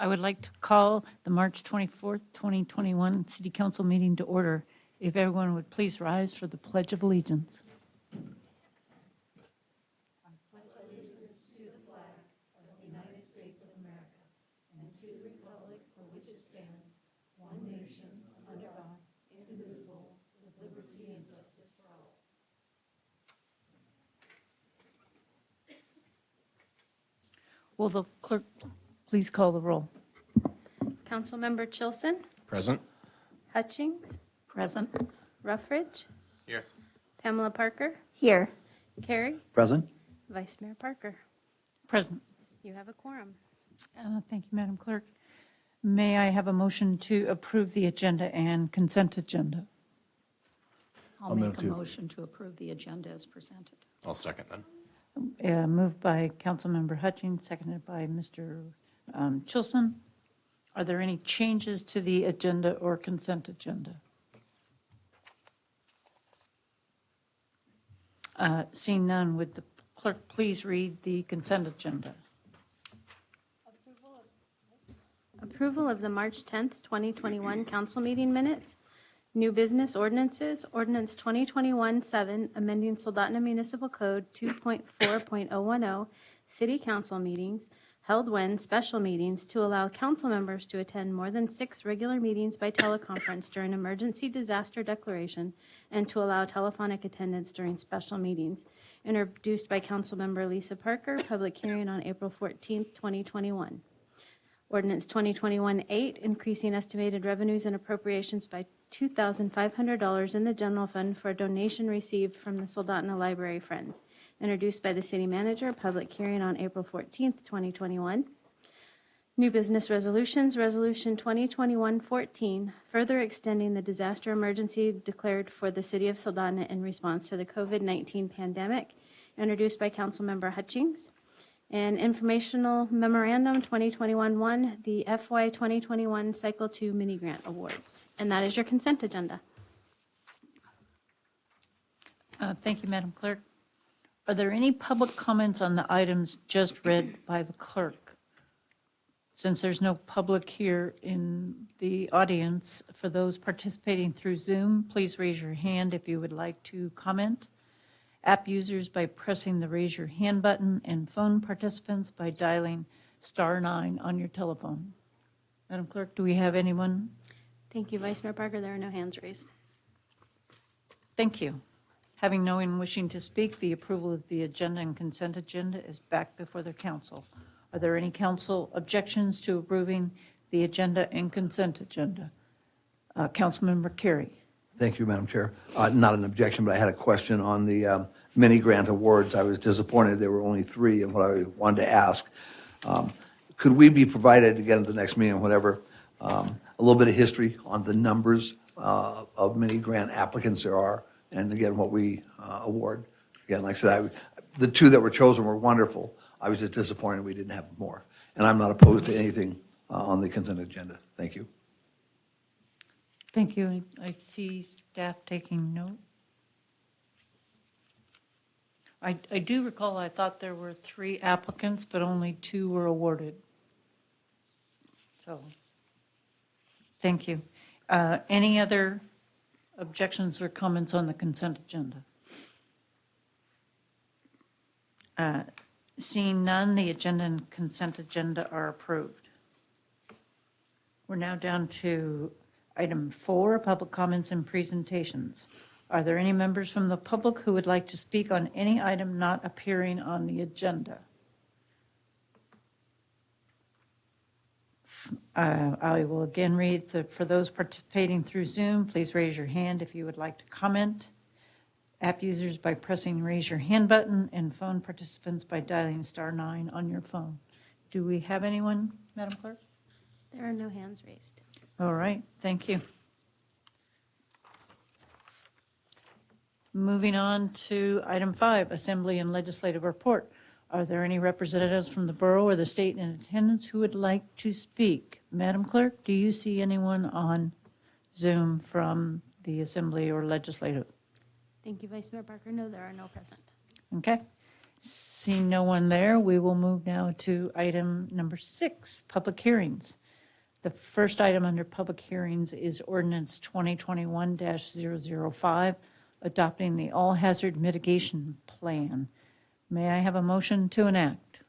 I would like to call the March 24th, 2021 City Council meeting to order. If everyone would please rise for the Pledge of Allegiance. Will the clerk please call the roll? Councilmember Chilson, Present. Hutchings, Present. Ruffridge, Here. Pamela Parker, Here. Carey, Present. Vice Mayor Parker. Present. You have a quorum. Thank you, Madam Clerk. May I have a motion to approve the agenda and consent agenda? I'll make a motion to approve the agenda as presented. I'll second then. Moved by Councilmember Hutchings, seconded by Mr. Chilson. Are there any changes to the agenda or consent agenda? Seeing none, would the clerk please read the consent agenda? Approval of the March 10th, 2021 council meeting minutes. New business ordinances, ordinance 2021-7, amending Soldotna Municipal Code 2.4.010, city council meetings, held when special meetings to allow council members to attend more than 6 regular meetings by teleconference during emergency disaster declaration and to allow telephonic attendance during special meetings. Introduced by Councilmember Lisa Parker, public hearing on April 14th, 2021. Ordinance 2021-8, increasing estimated revenues and appropriations by $2,500 in the general fund for a donation received from the Soldotna Library Friends. Introduced by the city manager, public hearing on April 14th, 2021. New business resolutions, Resolution 2021-14, further extending the disaster emergency declared for the city of Soldotna in response to the COVID-19 pandemic. Introduced by Councilmember Hutchings. And informational memorandum 2021-1, the FY 2021 Cycle 2 Mini Grant Awards. And that is your consent agenda. Thank you, Madam Clerk. Are there any public comments on the items just read by the clerk? Since there's no public here in the audience, for those participating through Zoom, please raise your hand if you would like to comment. App users by pressing the raise your hand button, and phone participants by dialing *9 on your telephone. Madam Clerk, do we have anyone? Thank you, Vice Mayor Parker. There are no hands raised. Thank you. Having no one wishing to speak, the approval of the agenda and consent agenda is back before the council. Are there any council objections to approving the agenda and consent agenda? Councilmember Carey. Thank you, Madam Chair. Not an objection, but I had a question on the mini grant awards. I was disappointed there were only 3, and what I wanted to ask, could we be provided, again, at the next meeting or whatever, a little bit of history on the numbers of mini grant applicants there are, and again, what we award? Again, like I said, the 2 that were chosen were wonderful. I was just disappointed we didn't have more. And I'm not opposed to anything on the consent agenda. Thank you. Thank you. I see staff taking note. I do recall I thought there were 3 applicants, but only 2 were awarded. So, thank you. Any other objections or comments on the consent agenda? Seeing none, the agenda and consent agenda are approved. We're now down to Item 4, public comments and presentations. Are there any members from the public who would like to speak on any item not appearing on the agenda? I will again read for those participating through Zoom, please raise your hand if you would like to comment. App users by pressing raise your hand button, and phone participants by dialing *9 on your phone. Do we have anyone, Madam Clerk? There are no hands raised. All right, thank you. Moving on to Item 5, Assembly and Legislative Report. Are there any representatives from the borough or the state in attendance who would like to speak? Madam Clerk, do you see anyone on Zoom from the Assembly or Legislative? Thank you, Vice Mayor Parker. No, there are no present. Okay. Seeing no one there, we will move now to item number 6, public hearings. The first item under public hearings is ordinance 2021-005, adopting the all-hazard mitigation plan. May I have a motion to enact?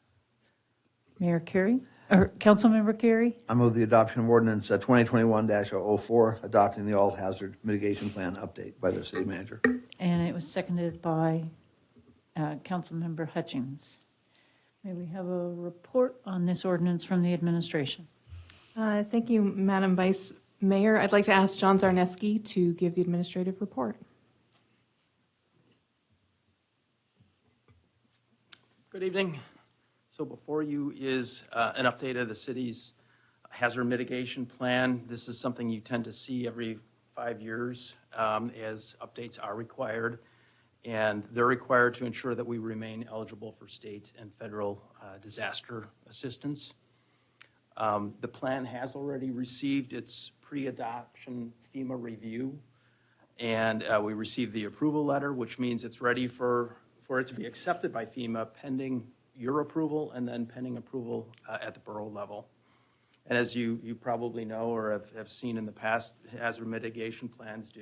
Mayor Carey, or Councilmember Carey? I move the adoption of ordinance 2021-004, adopting the all-hazard mitigation plan update by the city manager. And it was seconded by Councilmember Hutchings. May we have a report on this ordinance from the administration? Thank you, Madam Vice Mayor. I'd like to ask John Zarneski to give the administrative report. Good evening. So before you is an update of the city's hazard mitigation plan. This is something you tend to see every 5 years as updates are required. And they're required to ensure that we remain eligible for state and federal disaster assistance. The plan has already received its pre-adoption FEMA review, and we received the approval letter, which means it's ready for it to be accepted by FEMA pending your approval and then pending approval at the borough level. And as you probably know or have seen in the past, hazard mitigation plans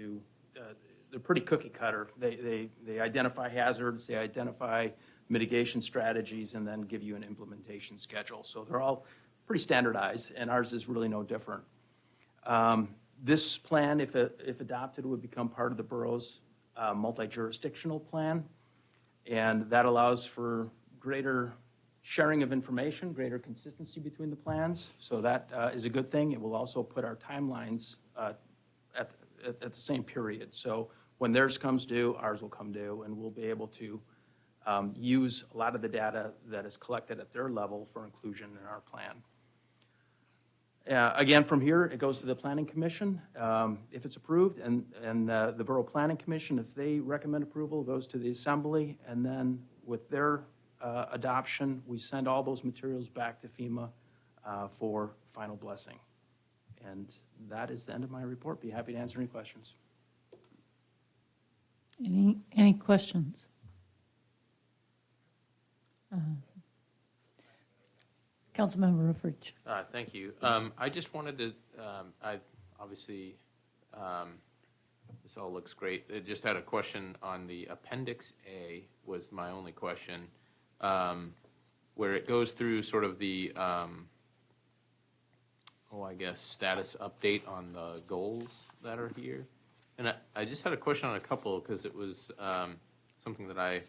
they're pretty cookie cutter. They identify hazards, they identify mitigation strategies, and then give you an implementation schedule. So they're all pretty standardized, and ours is really no different. This plan, if adopted, would become part of the borough's multi-jurisdictional plan, and that allows for greater sharing of information, greater consistency between the plans. So that is a good thing. It will also put our timelines at the same period. So when theirs comes due, ours will come due, and we'll be able to use a lot of the data that is collected at their level for inclusion in our plan. Again, from here, it goes to the Planning Commission if it's approved, and the Borough Planning Commission, if they recommend approval, goes to the Assembly, and then with their adoption, we send all those materials back to FEMA for final blessing. And that is the end of my report. Be happy to answer any questions. Any questions? Councilmember Rutherford. Thank you. I just wanted to, obviously, this all looks great. I just had a question on the Appendix A was my only question, where it goes through sort of the, I guess, status update on the goals that are here. And I just had a question on a couple because it was something that I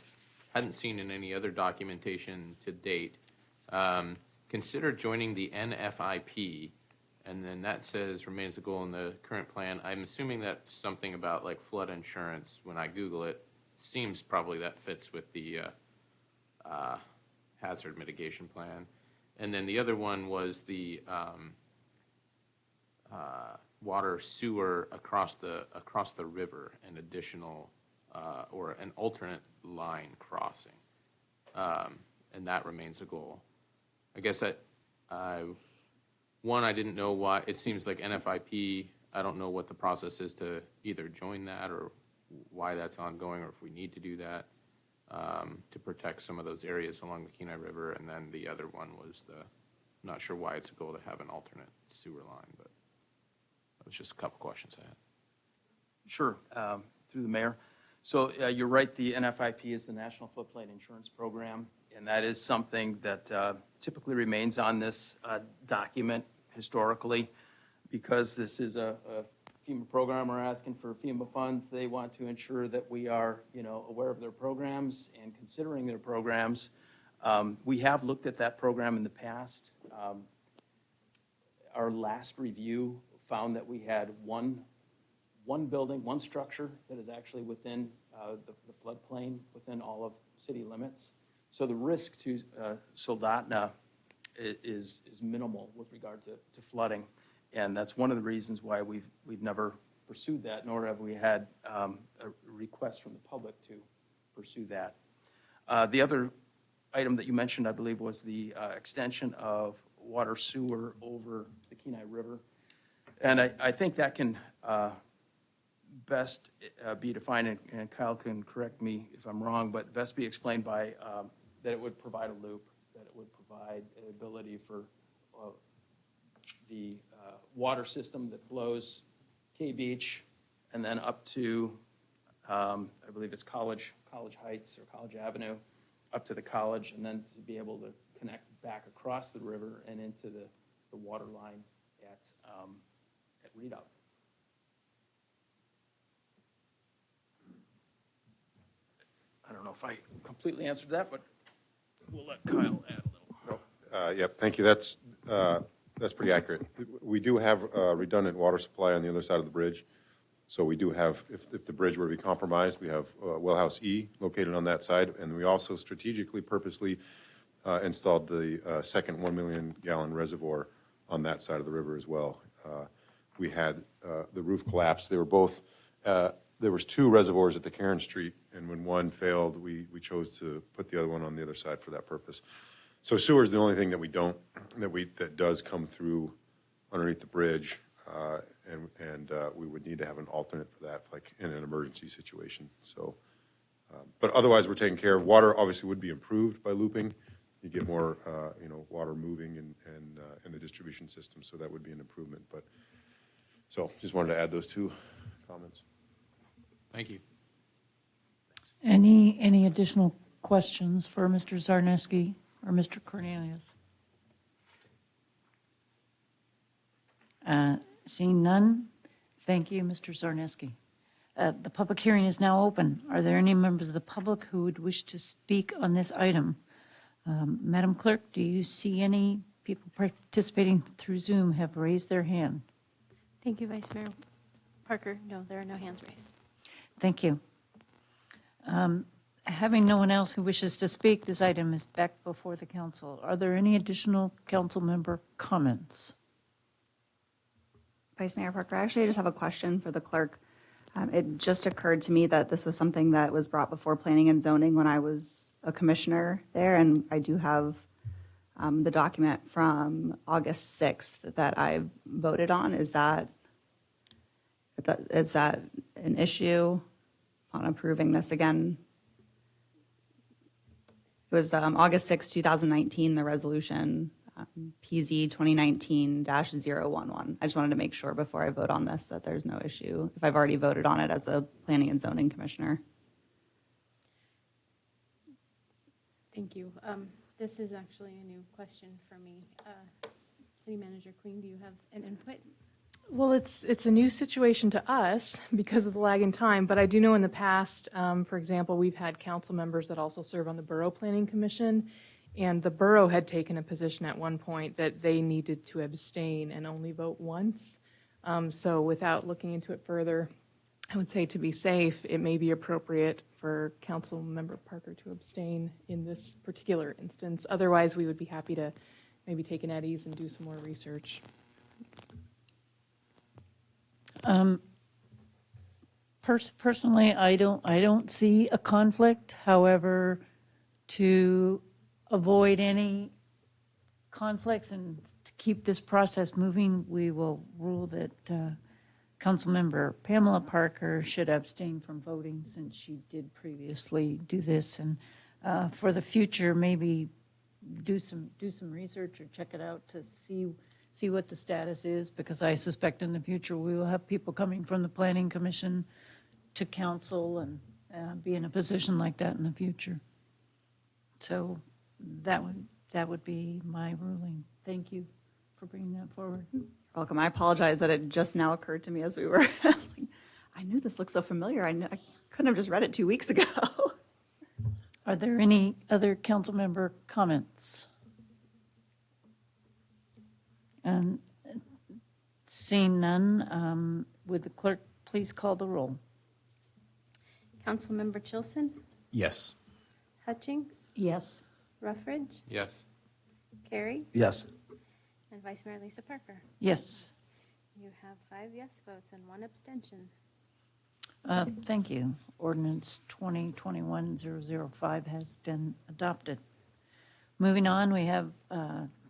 hadn't seen in any other documentation to date. Consider joining the NFIP, and then that says remains a goal in the current plan. I'm assuming that's something about like flood insurance. When I Google it, seems probably that fits with the hazard mitigation plan. And then the other one was the water sewer across the river, an additional or an alternate line crossing, and that remains a goal. I guess that I didn't know why. It seems like NFIP, I don't know what the process is to either join that or why that's ongoing or if we need to do that to protect some of those areas along the Kenai River. And then the other one was not sure why it's a goal to have an alternate sewer line, but that was just a couple questions I had. Sure, through the mayor. So you're right, the NFIP is the National Floodplain Insurance Program, and that is something that typically remains on this document historically. Because this is a FEMA program, we're asking for FEMA funds. They want to ensure that we are, aware of their programs and considering their programs. We have looked at that program in the past. Our last review found that we had one building, one structure that is actually within the floodplain, within all of city limits. So the risk to Soldotna is minimal with regard to flooding. And that's one of the reasons why we've never pursued that, nor have we had a request from the public to pursue that. The other item that you mentioned, I believe, was the extension of water sewer over the Kenai River. And I think that can best be defined, and Kyle can correct me if I'm wrong, but best be explained by that it would provide a loop, that it would provide the ability for the water system that flows K Beach and then up to, I believe it's College Heights or College Avenue, up to the college, and then to be able to connect back across the river and into the water line at Redoubt. I don't know if I completely answered that, but we'll let Kyle add a little. Yep, thank you. That's pretty accurate. We do have a redundant water supply on the other side of the bridge. So we do have, if the bridge were to be compromised, we have Wellhouse E located on that side. And we also strategically, purposely installed the second 1 million gallon reservoir on that side of the river as well. We had the roof collapse. They were both, there was 2 reservoirs at the Karen Street, and when one failed, we chose to put the other one on the other side for that purpose. So sewer is the only thing that we don't, that does come through underneath the bridge, and we would need to have an alternate for that, like in an emergency situation. So, but otherwise, we're taking care of. Water obviously would be improved by looping. You get more, water moving and in the distribution system, so that would be an improvement. But so, just wanted to add those 2 comments. Thank you. Any additional questions for Mr. Zarneski or Mr. Cornelius? Seeing none, thank you, Mr. Zarneski. The public hearing is now open. Are there any members of the public who would wish to speak on this item? Madam Clerk, do you see any people participating through Zoom have raised their hand? Thank you, Vice Mayor Parker. No, there are no hands raised. Thank you. Having no one else who wishes to speak, this item is back before the council. Are there any additional council member comments? Vice Mayor Parker, I actually just have a question for the clerk. It just occurred to me that this was something that was brought before Planning and Zoning when I was a commissioner there, and I do have the document from August 6th that I voted on. Is that an issue on approving this again? It was August 6, 2019, the resolution PZ 2019-011. I just wanted to make sure before I vote on this that there's no issue if I've already voted on it as a Planning and Zoning Commissioner. Thank you. This is actually a new question for me. City Manager Queen, do you have an input? Well, it's a new situation to us because of the lag in time, but I do know in the past, for example, we've had council members that also serve on the Borough Planning Commission, and the borough had taken a position at one point that they needed to abstain and only vote once. So without looking into it further, I would say to be safe, it may be appropriate for Council Member Parker to abstain in this particular instance. Otherwise, we would be happy to maybe take an at ease and do some more research. Personally, I don't see a conflict. However, to avoid any conflicts and to keep this process moving, we will rule that Councilmember Pamela Parker should abstain from voting since she did previously do this. And for the future, maybe do some research or check it out to see what the status is, because I suspect in the future we will have people coming from the Planning Commission to council and be in a position like that in the future. So that would be my ruling. Thank you for bringing that forward. Welcome. I apologize that it just now occurred to me as we were. I was like, I knew this looked so familiar. I couldn't have just read it 2 weeks ago. Are there any other council member comments? And seeing none, would the clerk please call the roll? Councilmember Chilson, Yes. Hutchings, Yes. Ruffridge, Yes. Carey, Yes. and Vice Mayor Lisa Parker. Yes. You have 5 yes votes and 1 abstention. Thank you. Ordinance 2021-005 has been adopted. Moving on, we have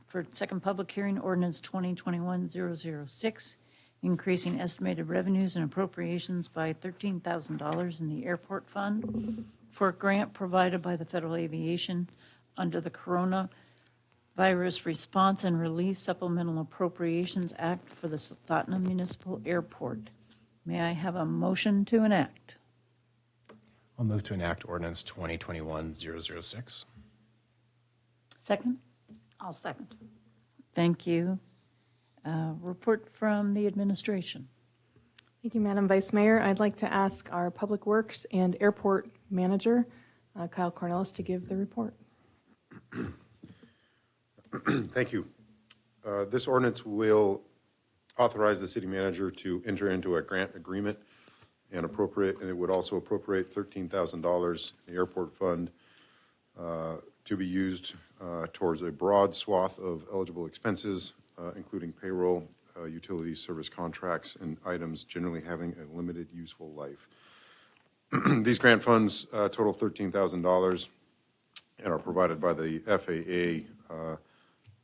for second public hearing, ordinance 2021-006, increasing estimated revenues and appropriations by $13,000 in the airport fund for a grant provided by the Federal Aviation under the Coronavirus Response and Relief Supplemental Appropriations Act for the Soldotna Municipal Airport. May I have a motion to enact? I'll move to enact ordinance 2021-006. Second? I'll second. Thank you. Report from the administration. Thank you, Madam Vice Mayor. I'd like to ask our Public Works and Airport Manager, Kyle Cornelis, to give the report. Thank you. This ordinance will authorize the city manager to enter into a grant agreement and it would also appropriate $13,000 in the airport fund to be used towards a broad swath of eligible expenses, including payroll, utility service contracts, and items generally having a limited useful life. These grant funds total $13,000 and are provided by the FAA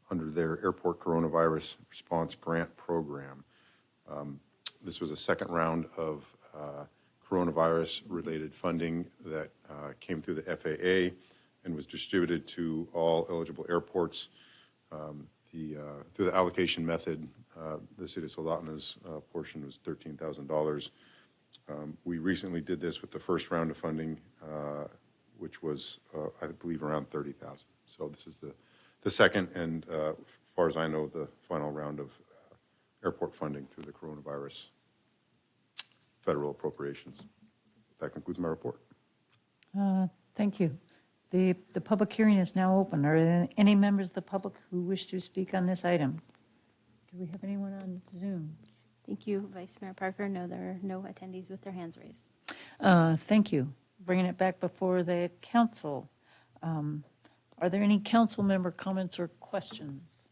under their Airport Coronavirus Response Grant Program. This was a second round of coronavirus-related funding that came through the FAA and was distributed to all eligible airports. Through the allocation method, the city of Soldotna's portion was $13,000. We recently did this with the first round of funding, which was, I believe, around $30,000. So this is the second and, as far as I know, the final round of airport funding through the coronavirus federal appropriations. That concludes my report. Thank you. The public hearing is now open. Are there any members of the public who wish to speak on this item? Do we have anyone on Zoom? Thank you, Vice Mayor Parker. No, there are no attendees with their hands raised. Thank you. Bringing it back before the council. Are there any council member comments or questions?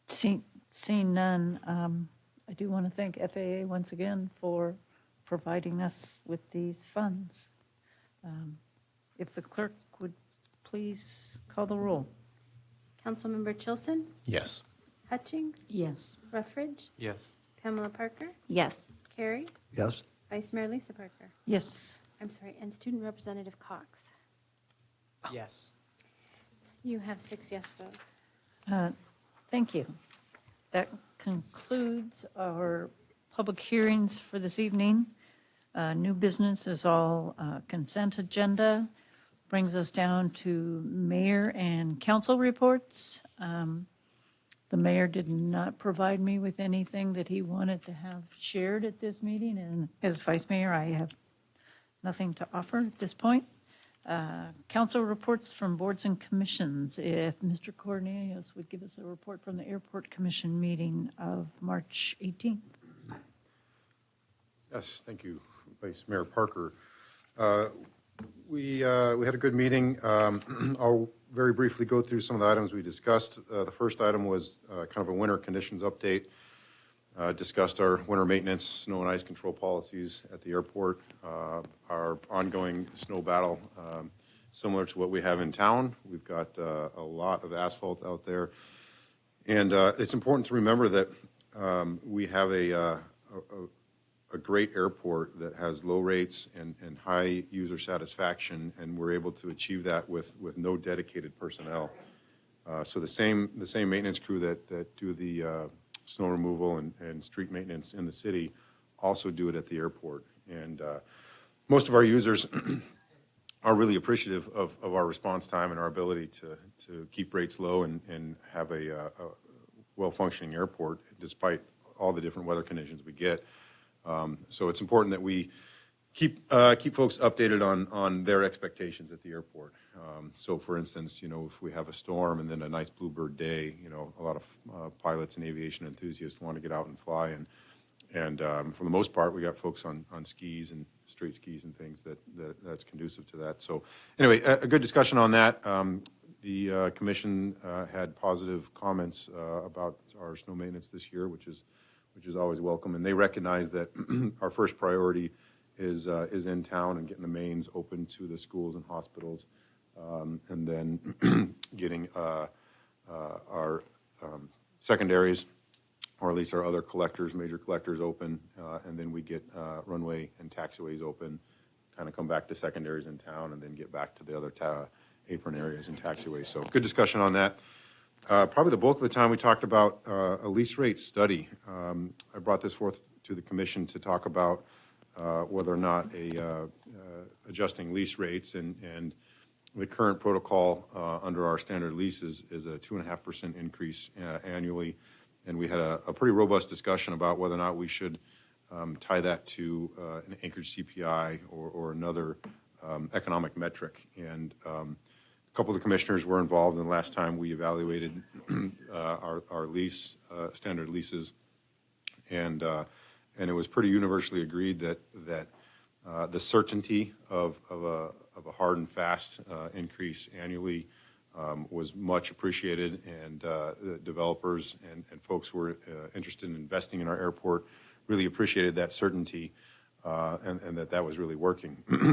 Seeing none, I do want to thank FAA once again for providing us with these funds. If the clerk would please call the roll. Councilmember Chilson, Yes. Hutchings, Yes. Ruffridge, Yes. Pamela Parker, Yes. Carey, Yes? Vice Mayor Lisa Parker. Yes. I'm sorry, and Student Representative Cox. Yes. You have 6 yes votes. Thank you. That concludes our public hearings for this evening. New business is all consent agenda. Brings us down to mayor and council reports. The mayor did not provide me with anything that he wanted to have shared at this meeting, and as vice mayor, I have nothing to offer at this point. Council reports from boards and commissions. If Mr. Cornelius would give us a report from the Airport Commission meeting of March 18th. Yes, thank you, Vice Mayor Parker. We had a good meeting. I'll very briefly go through some of the items we discussed. The first item was kind of a winter conditions update. Discussed our winter maintenance, snow and ice control policies at the airport, our ongoing snow battle, similar to what we have in town. We've got a lot of asphalt out there. And it's important to remember that we have a great airport that has low rates and high user satisfaction, and we're able to achieve that with no dedicated personnel. So the same maintenance crew that do the snow removal and street maintenance in the city also do it at the airport. And most of our users are really appreciative of our response time and our ability to keep rates low and have a well-functioning airport despite all the different weather conditions we get. So it's important that we keep folks updated on their expectations at the airport. So for instance, if we have a storm and then a nice bluebird day, a lot of pilots and aviation enthusiasts want to get out and fly. And for the most part, we got folks on skis and straight skis and things that's conducive to that. So anyway, a good discussion on that. The commission had positive comments about our snow maintenance this year, which is always welcome. And they recognize that our first priority is in town and getting the mains open to the schools and hospitals, and then getting our secondaries, or at least our other collectors, major collectors open, and then we get runway and taxiways open kind of come back to secondaries in town and then get back to the other apron areas and taxiways. So good discussion on that. Probably the bulk of the time we talked about a lease rate study. I brought this forth to the commission to talk about whether or not adjusting lease rates, and the current protocol under our standard leases is a 2.5% increase annually. And we had a pretty robust discussion about whether or not we should tie that to an anchored CPI or another economic metric. And a couple of the commissioners were involved, and the last time we evaluated our lease, standard leases, and it was pretty universally agreed that the certainty of a hard and fast increase annually was much appreciated, and the developers and folks who were interested in investing in our airport really appreciated that certainty, and that was really working,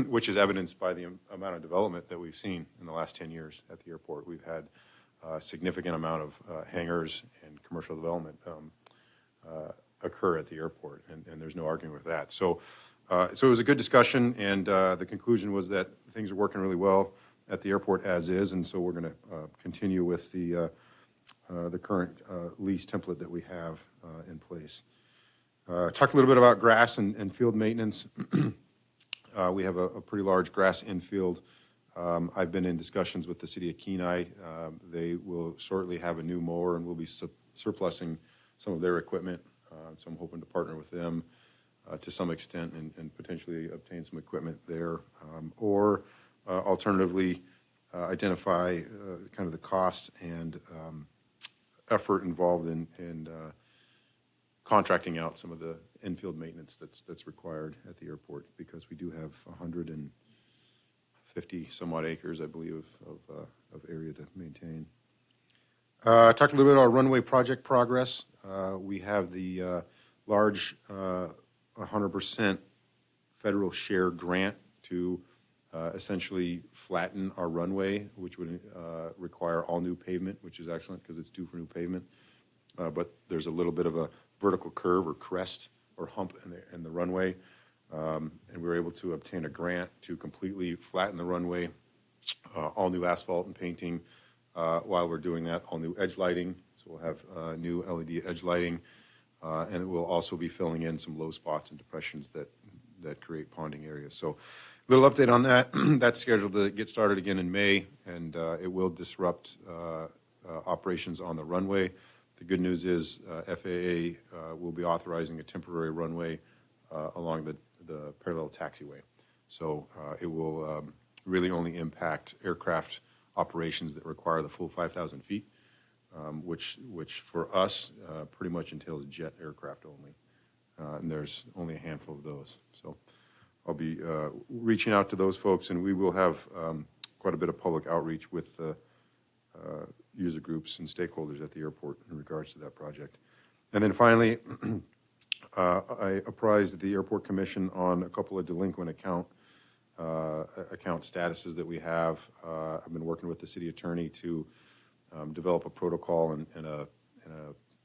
which is evidenced by the amount of development that we've seen in the last 10 years at the airport. We've had a significant amount of hangars and commercial development occur at the airport, and there's no arguing with that. So it was a good discussion, and the conclusion was that things are working really well at the airport as is, and so we're going to continue with the current lease template that we have in place. Talked a little bit about grass and field maintenance. We have a pretty large grass infield. I've been in discussions with the city of Kenai. They will shortly have a new mower, and we'll be surplusing some of their equipment. So I'm hoping to partner with them to some extent and potentially obtain some equipment there, or alternatively identify kind of the cost and effort involved in contracting out some of the infield maintenance that's required at the airport, because we do have 150 some odd acres, I believe, of area to maintain. Talked a little bit about our runway project progress. We have the large 100% federal share grant to essentially flatten our runway, which would require all new pavement, which is excellent because it's due for new pavement. But there's a little bit of a vertical curve or crest or hump in the runway, and we were able to obtain a grant to completely flatten the runway, all new asphalt and painting. While we're doing that, all new edge lighting, so we'll have new LED edge lighting, and we'll also be filling in some low spots and depressions that create ponding areas. So a little update on that. That's scheduled to get started again in May, and it will disrupt operations on the runway. The good news is FAA will be authorizing a temporary runway along the parallel taxiway. So it will really only impact aircraft operations that require the full 5,000 feet, which for us pretty much entails jet aircraft only. And there's only a handful of those. So I'll be reaching out to those folks, and we will have quite a bit of public outreach with the user groups and stakeholders at the airport in regards to that project. And then finally, I apprised the Airport Commission on a couple of delinquent account statuses that we have. I've been working with the city attorney to develop a protocol and a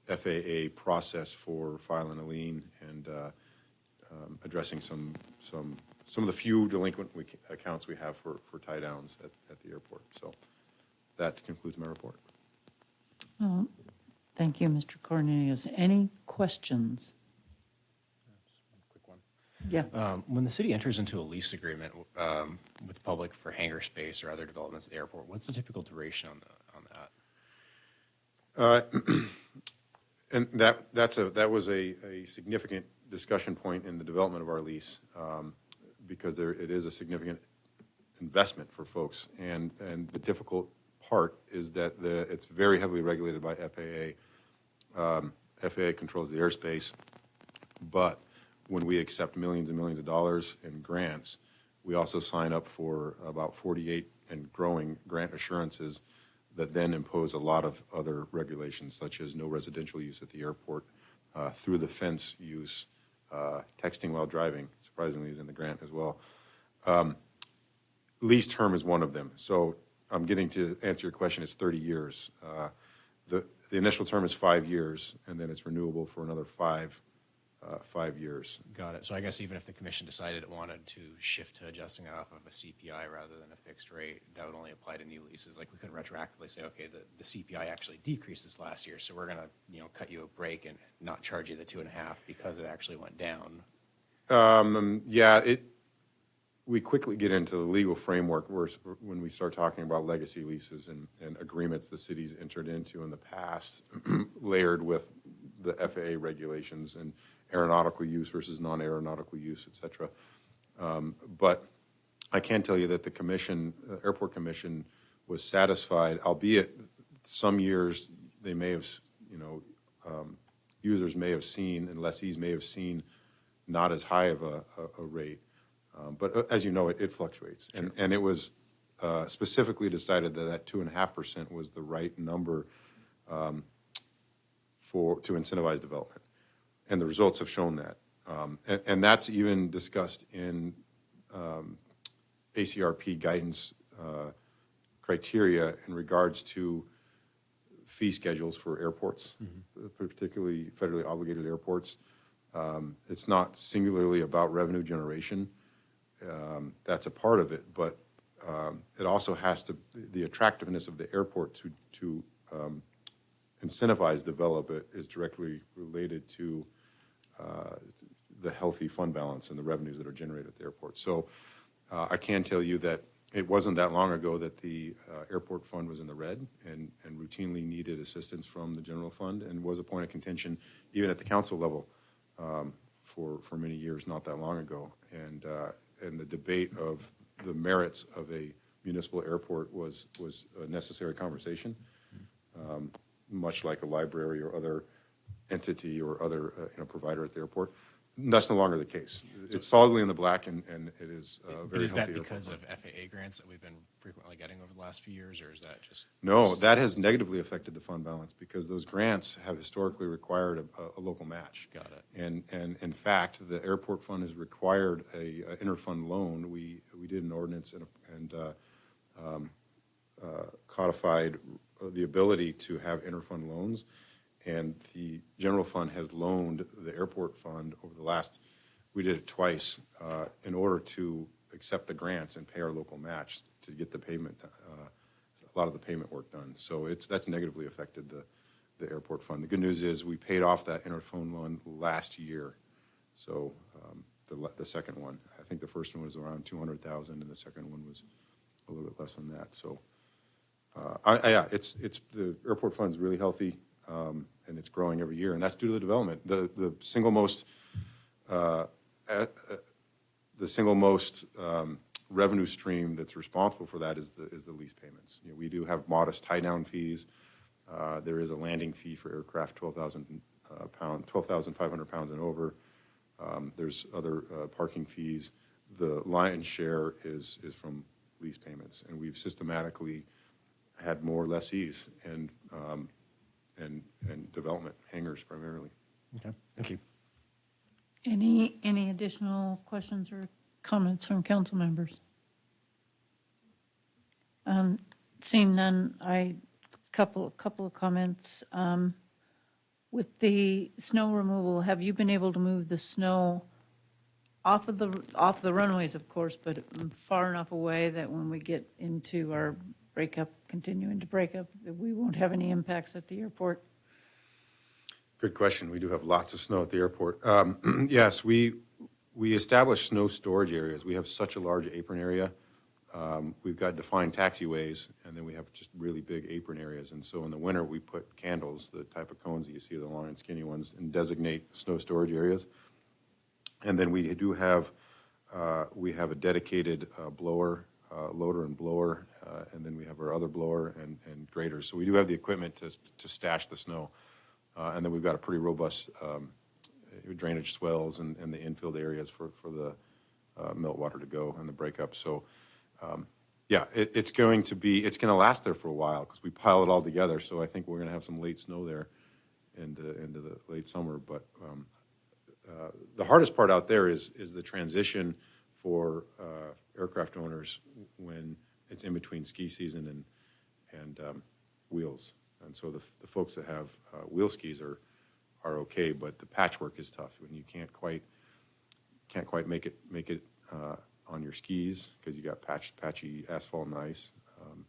FAA process for filing a lien and addressing some of the few delinquent accounts we have for tie downs at the airport. So that concludes my report. Thank you, Mr. Cornelius. Any questions? Quick one. Yeah. When the city enters into a lease agreement with the public for hangar space or other developments at the airport, what's the typical duration on that? And that was a significant discussion point in the development of our lease, because it is a significant investment for folks, and the difficult part is that it's very heavily regulated by FAA. FAA controls the airspace, but when we accept millions and millions of dollars in grants, we also sign up for about 48 and growing grant assurances that then impose a lot of other regulations, such as no residential use at the airport, through the fence use, texting while driving, surprisingly, is in the grant as well. Lease term is one of them. So I'm getting to answer your question. It's 30 years. The initial term is 5 years, and then it's renewable for another 5 5 years. Got it. So I guess even if the commission decided it wanted to shift to adjusting it off of a CPI rather than a fixed rate, that would only apply to new leases. Like we couldn't retroactively say, okay, the CPI actually decreased this last year, so we're going to, cut you a break and not charge you the 2.5 because it actually went down. We quickly get into the legal framework when we start talking about legacy leases and agreements the city's entered into in the past, layered with the FAA regulations and aeronautical use versus non-aeronautical use, et cetera. But I can tell you that the commission, Airport Commission, was satisfied, albeit some years they may have, users may have seen and lessees may have seen not as high of a rate. But as you know, it fluctuates. And it was specifically decided that 2.5% was the right number to incentivize development. And the results have shown that. And that's even discussed in ACRP guidance criteria in regards to fee schedules for airports, particularly federally obligated airports. It's not singularly about revenue generation. That's a part of it, but it also has to, the attractiveness of the airport to incentivize develop it is directly related to the healthy fund balance and the revenues that are generated at the airport. So I can tell you that it wasn't that long ago that the airport fund was in the red and routinely needed assistance from the general fund and was a point of contention even at the council level for many years not that long ago. And the debate of the merits of a municipal airport was a necessary conversation, much like a library or other entity or other provider at the airport. That's no longer the case. It's solidly in the black, and it is very Is healthy. that because of FAA grants that we've been frequently getting over the last few years, or is that just? No, that has negatively affected the fund balance because those grants have historically required a local match. Got it. And in fact, the airport fund has required a interfund loan. We did an ordinance and codified the ability to have interfund loans. And the general fund has loaned the airport fund over the last, we did it twice, in order to accept the grants and pay our local match to get the payment, a lot of the payment work done. So that's negatively affected the airport fund. The good news is we paid off that interfund loan last year. So the second one, I think the first one was around $200,000 and the second one was a little bit less than that. So it's the airport fund is really healthy. And it's growing every year, and that's due to the development. The single most revenue stream that's responsible for that is the lease payments. We do have modest tie-down fees. There is a landing fee for aircraft 12,500 pounds and over. There's other parking fees. The lion's share is from lease payments, and we've systematically had more lessees and development, hangars primarily. Okay, thank you. Any additional questions or comments from council members? Seeing none, couple of comments. With the snow removal, have you been able to move the snow off the runways, of course, but far enough away that when we get into our continuing to break up, that we won't have any impacts at the airport? Good question. We do have lots of snow at the airport. Yes, we establish snow storage areas. We have such a large apron area. We've got defined taxiways, and then we have just really big apron areas. And so in the winter, we put candles, the type of cones that you see, the long and skinny ones, and designate snow storage areas. And then we do have a dedicated blower, loader and blower, and then we have our other blower and graders. So we do have the equipment to stash the snow. And then we've got a pretty robust drainage swells and the infield areas for the meltwater to go and the breakup. So, it's going to last there for a while because we pile it all together. So I think we're going to have some late snow there into the late summer. But the hardest part out there is the transition for aircraft owners when it's in between ski season and wheels. And so the folks that have wheel skis are okay, but the patchwork is tough when you can't quite make it on your skis because you got patchy asphalt and ice,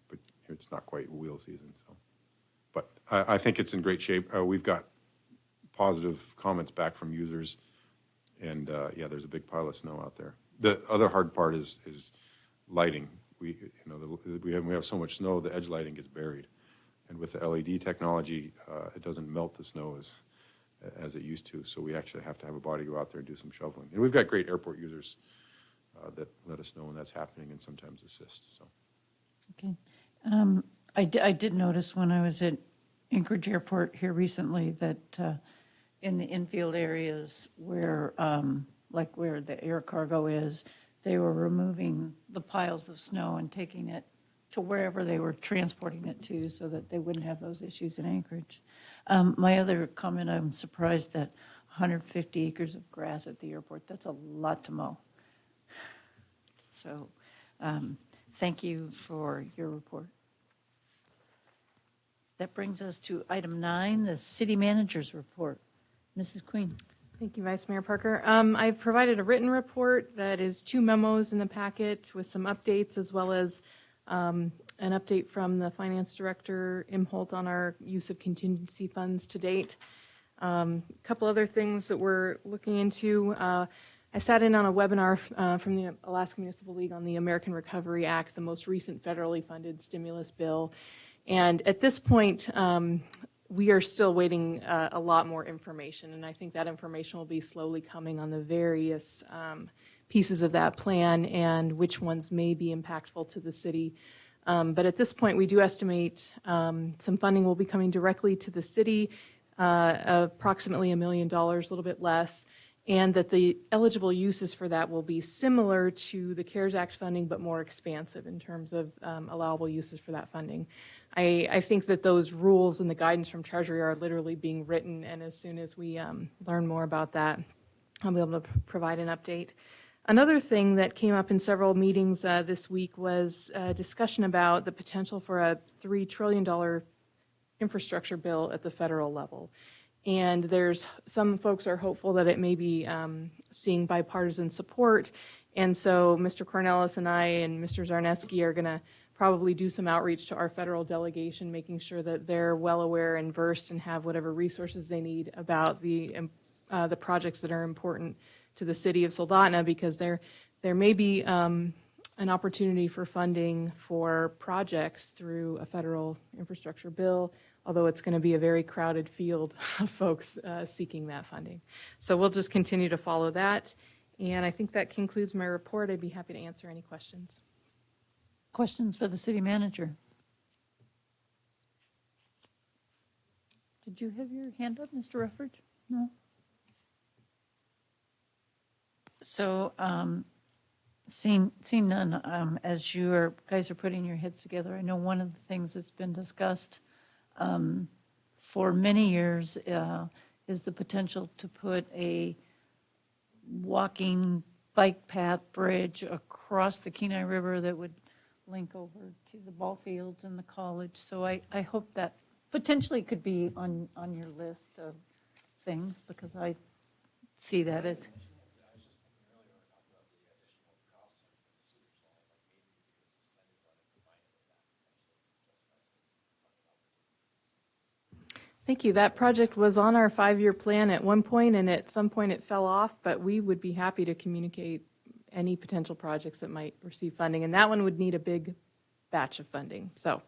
but it's not quite wheel season. So, but I think it's in great shape. We've got positive comments back from users, and yeah, there's a big pile of snow out there. The other hard part is lighting. We have so much snow, the edge lighting gets buried, and with the LED technology, it doesn't melt the snow as it used to. So we actually have to have a body go out there and do some shoveling. And we've got great airport users that let us know when that's happening and sometimes assist. So. Okay. I did notice when I was at Anchorage Airport here recently that in the infield areas where, like where the air cargo is, they were removing the piles of snow and taking it to wherever they were transporting it to so that they wouldn't have those issues in Anchorage. My other comment, I'm surprised that 150 acres of grass at the airport, that's a lot to mow. So thank you for your report. That brings us to item 9, the city manager's report. Mrs. Queen. Thank you, Vice Mayor Parker. I've provided a written report that is 2 memos in the packet with some updates as well as an update from the Finance Director, Imholt, on our use of contingency funds to date. A couple other things that we're looking into. I sat in on a webinar from the Alaska Municipal League on the American Recovery Act, the most recent federally funded stimulus bill. And at this point, we are still waiting a lot more information, and I think that information will be slowly coming on the various pieces of that plan and which ones may be impactful to the city. But at this point, we do estimate some funding will be coming directly to the city, approximately $1 million, a little bit less, and that the eligible uses for that will be similar to the CARES Act funding, but more expansive in terms of allowable uses for that funding. I think that those rules and the guidance from Treasury are literally being written, and as soon as we learn more about that, I'll be able to provide an update. Another thing that came up in several meetings this week was a discussion about the potential for a $3 trillion infrastructure bill at the federal level. And there's some folks are hopeful that it may be seeing bipartisan support. And so Mr. Cornelis and I and Mr. Zarneski are going to probably do some outreach to our federal delegation, making sure that they're well aware and versed and have whatever resources they need about the projects that are important to the city of Soldotna, because there may be an opportunity for funding for projects through a federal infrastructure bill, although it's going to be a very crowded field of folks seeking that funding. So we'll just continue to follow that. And I think that concludes my report. I'd be happy to answer any questions. Questions for the city manager? Did you have your hand up, Mr. Rufford? No? So seeing none, as you guys are putting your heads together, I know one of the things that's been discussed for many years is the potential to put a walking bike path bridge across the Kenai River that would link over to the ball fields and the college. So I hope that potentially could be on your list of things, because I see that as. Thank you. That project was on our 5-year plan at one point, and at some point it fell off, but we would be happy to communicate any potential projects that might receive funding, and that one would need a big batch of funding. So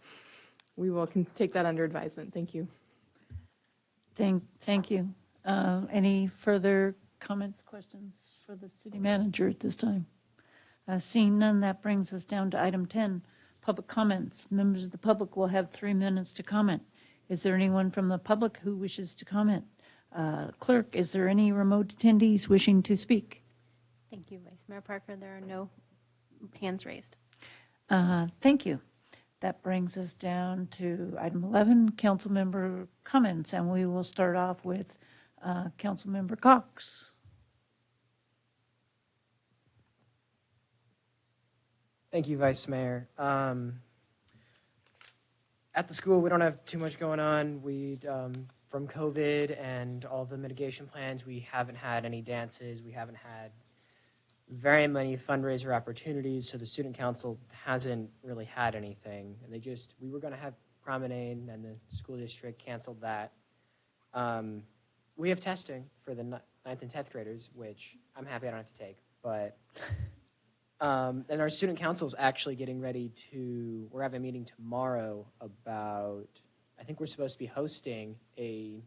we will take that under advisement. Thank you. Thank you. Any further comments, questions for the city manager at this time? Seeing none, that brings us down to item 10, public comments. Members of the public will have 3 minutes to comment. Is there anyone from the public who wishes to comment? Clerk, is there any remote attendees wishing to speak? Thank you, Vice Mayor Parker. There are no hands raised. Thank you. That brings us down to item 11, council member comments, and we will start off with council member Cox. Thank you, Vice Mayor. At the school, we don't have too much going on. We from COVID and all the mitigation plans, we haven't had any dances. We haven't had very many fundraiser opportunities, so the student council hasn't really had anything. And we were going to have promenade, and the school district canceled that. We have testing for the 9th and 10th graders, which I'm happy I don't have to take. But and our student council is actually getting ready we're having a meeting tomorrow about, I think we're supposed to be hosting a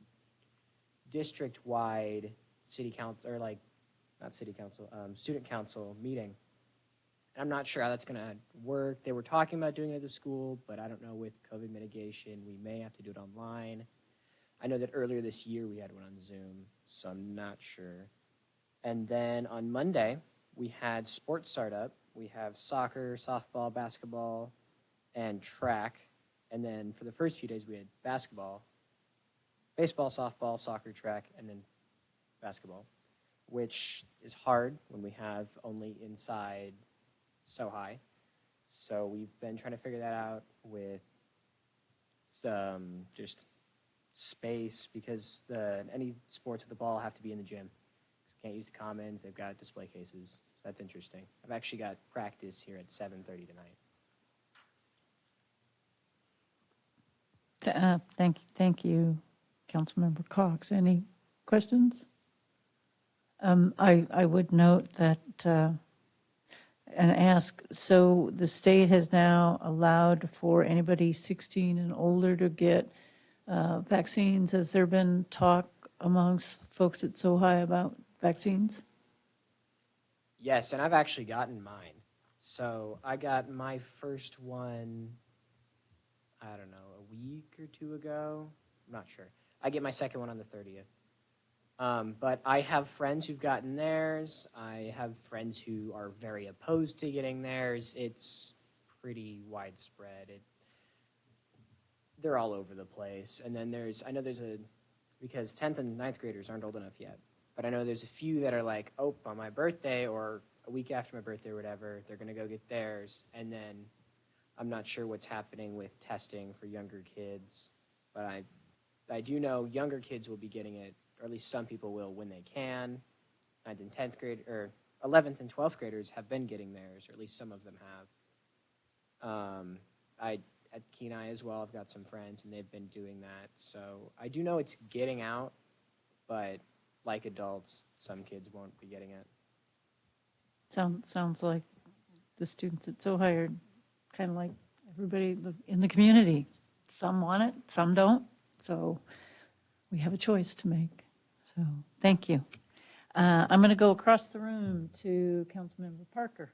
district-wide city council, or like, not city council, student council meeting. I'm not sure how that's going to work. They were talking about doing it at the school, but I don't know with COVID mitigation, we may have to do it online. I know that earlier this year we had one on Zoom, so I'm not sure. And then on Monday, we had sports startup. We have soccer, softball, basketball, and track. And then for the first few days, we had basketball, baseball, softball, soccer, track, and then basketball, which is hard when we have only inside so high. So we've been trying to figure that out with just space, because any sports with the ball have to be in the gym. So we can't use the commons. They've got display cases. So that's interesting. I've actually got practice here at 7:30 tonight. Thank you, Councilmember Cox. Any questions? I would note that, and ask, so the state has now allowed for anybody 16 and older to get vaccines. Has there been talk amongst folks at SoHi about vaccines? Yes, and I've actually gotten mine. So I got my first one, I don't know, a week or two ago. I'm not sure. I get my second one on the 30th. But I have friends who've gotten theirs. I have friends who are very opposed to getting theirs. It's pretty widespread. They're all over the place. And then because 10th and 9th graders aren't old enough yet. But I know there's a few that are like, oh, on my birthday or a week after my birthday or whatever, they're going to go get theirs. And then I'm not sure what's happening with testing for younger kids. But I do know younger kids will be getting it, or at least some people will when they can. 9th and 10th grade, or 11th and 12th graders have been getting theirs, or at least some of them have. At Kenai as well, I've got some friends, and they've been doing that. So I do know it's getting out, but like adults, some kids won't be getting it. Sounds like the students at SoHi are kind of like everybody in the community. Some want it, some don't. So we have a choice to make. So thank you. I'm going to go across the room to Councilmember Parker.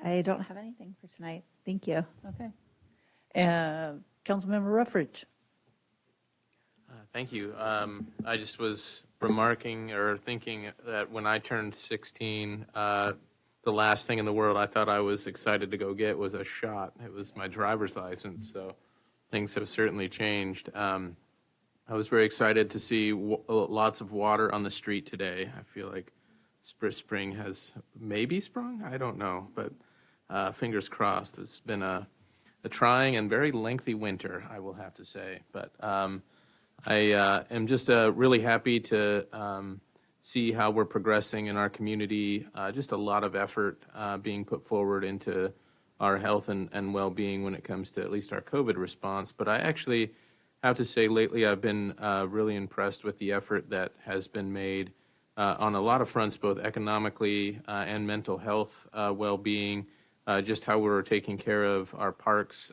I don't have anything for tonight. Thank you. Okay. Councilmember Ruffridge. Thank you. I just was remarking or thinking that when I turned 16, the last thing in the world I thought I was excited to go get was a shot. It was my driver's license, so things have certainly changed. I was very excited to see lots of water on the street today. I feel like spring has maybe sprung. I don't know, but fingers crossed. It's been a trying and very lengthy winter, I will have to say. But I am just really happy to see how we're progressing in our community. Just a lot of effort being put forward into our health and well-being when it comes to at least our COVID response. But I actually have to say lately I've been really impressed with the effort that has been made on a lot of fronts, both economically and mental health well-being, just how we're taking care of our parks.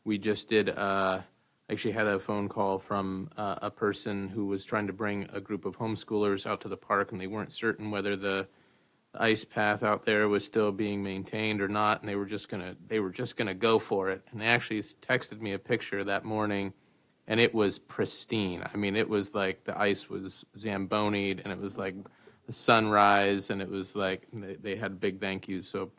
We just did actually had a phone call from a person who was trying to bring a group of homeschoolers out to the park, and they weren't certain whether the ice path out there was still being maintained or not, and they were just gonna go for it. And they actually texted me a picture that morning, and it was pristine. I mean, it was like the ice was zambonied, and it was like the sunrise, and it was like they had big thank yous. So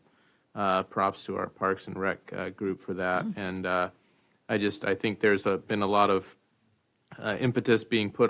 props to our Parks and Rec group for that. And I think there's been a lot of impetus being put